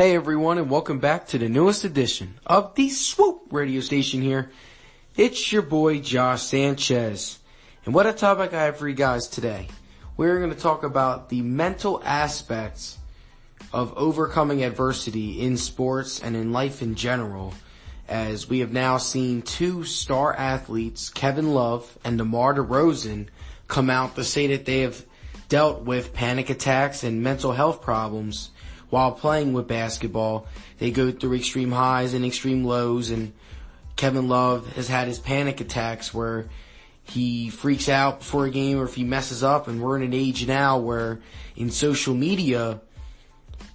Hey everyone, and welcome back to the newest edition of the Swoop radio station here. It's your boy Josh Sanchez. And what a topic I have for you guys today. We're going to talk about the mental aspects of overcoming adversity in sports and in life in general, as we have now seen two star athletes, Kevin Love and DeMar DeRozan, come out to say that they have dealt with panic attacks and mental health problems while playing with basketball. They go through extreme highs and extreme lows, and Kevin Love has had his panic attacks where he freaks out before a game or if he messes up, and we're in an age now where in social media,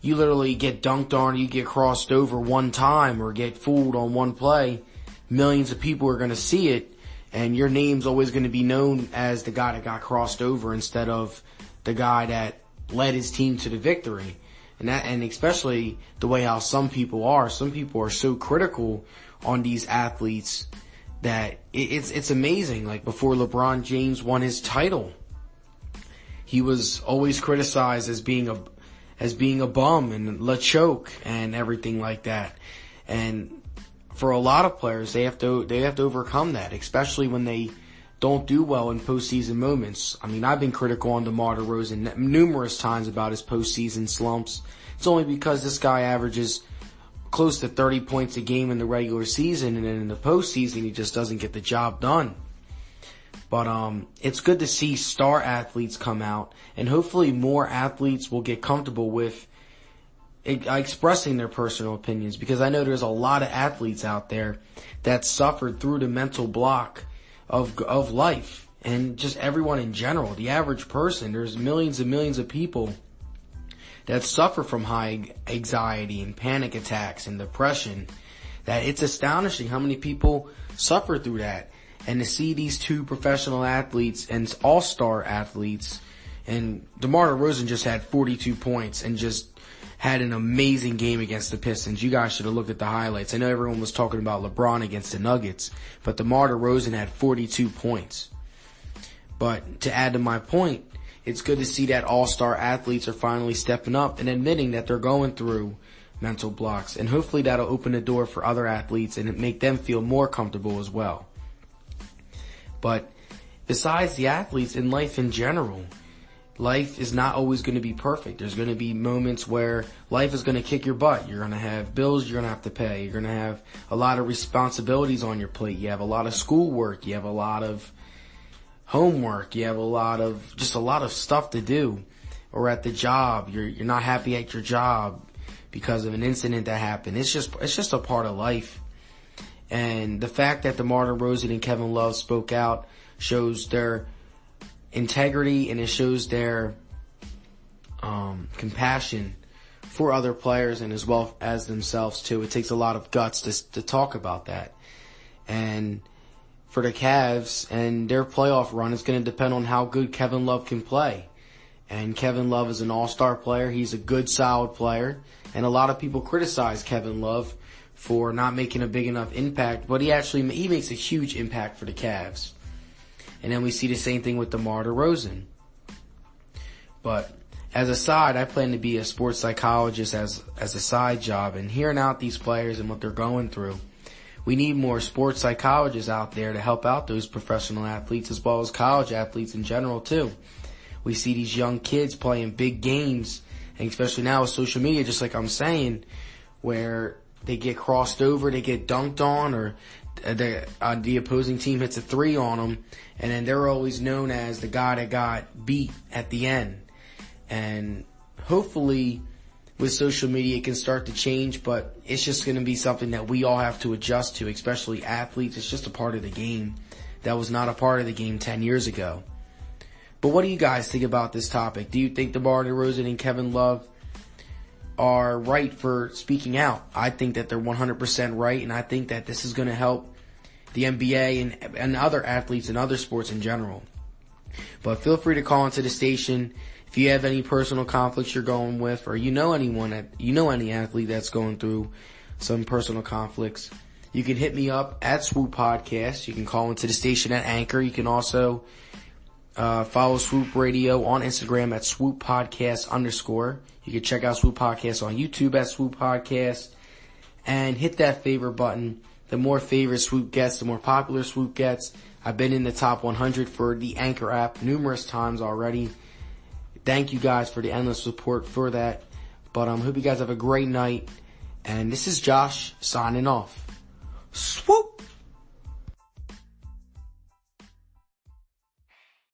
you literally get dunked on, you get crossed over one time or get fooled on one play. Millions of people are going to see it, and your name's always going to be known as the guy that got crossed over instead of the guy that led his team to the victory. And especially the way how some people are so critical on these athletes that it's amazing. Like before LeBron James won his title, he was always criticized as being a bum and a choke and everything like that. And for a lot of players, they have to overcome that, especially when they don't do well in postseason moments. I mean, I've been critical on DeMar DeRozan numerous times about his postseason slumps. It's only because this guy averages close to 30 points a game in the regular season, and then in the postseason he just doesn't get the job done. But it's good to see star athletes come out, and hopefully more athletes will get comfortable with expressing their personal opinions, because I know there's a lot of athletes out there that suffered through the mental block of life, and just everyone in general, the average person. There's millions and millions of people that suffer from high anxiety and panic attacks and depression, that it's astonishing how many people suffer through that. And to see these two professional athletes and all-star athletes, and DeMar DeRozan just had 42 points and just had an amazing game against the Pistons. You guys should have looked at the highlights. I know everyone was talking about LeBron against the Nuggets, but DeMar DeRozan had 42 points. But to add to my point, it's good to see that all-star athletes are finally stepping up and admitting that they're going through mental blocks. And hopefully that'll open the door for other athletes and make them feel more comfortable as well. But besides the athletes, in life in general, life is not always going to be perfect. There's going to be moments where life is going to kick your butt. You're going to have bills you're going to have to pay. You're going to have a lot of responsibilities on your plate. You have a lot of schoolwork. You have a lot of homework. You have a lot of stuff to do. Or at the job, you're not happy at your job because of an incident that happened. It's just a part of life. And the fact that DeMar DeRozan and Kevin Love spoke out shows their integrity, and it shows their compassion for other players and as well as themselves too. It takes a lot of guts to talk about that. And for the Cavs and their playoff run, it's going to depend on how good Kevin Love can play. And Kevin Love is an all-star player. He's a good, solid player. And a lot of people criticize Kevin Love for not making a big enough impact, but he makes a huge impact for the Cavs. And then we see the same thing with DeMar DeRozan. But as a side, I plan to be a sports psychologist as a side job, and hearing out these players and what they're going through. We need more sports psychologists out there to help out those professional athletes as well as college athletes in general too. We see these young kids playing big games, and especially now with social media, just like I'm saying, where they get crossed over, they get dunked on, or the opposing team hits a three on them, and then they're always known as the guy that got beat at the end. And hopefully with social media it can start to change, but it's just going to be something that we all have to adjust to, especially athletes. It's just a part of the game that was not a part of the game 10 years ago. But what do you guys think about this topic? Do you think DeMar DeRozan and Kevin Love are right for speaking out? I think that they're 100% right, and I think that this is going to help the NBA and other athletes and other sports in general. But feel free to call into the station if you have any personal conflicts you're going with, or you know any athlete that's going through some personal conflicts. You can hit me up at Swoop Podcast. You can call into the station at Anchor. You can also follow Swoop Radio on Instagram at Swoop Podcast _. You can check out Swoop Podcast on YouTube at Swoop Podcast. And hit that favorite button. The more favorite Swoop gets, the more popular Swoop gets. I've been in the top 100 for the Anchor app numerous times already. Thank you guys for the endless support for that. But hope you guys have a great night. And this is Josh signing off. Swoop!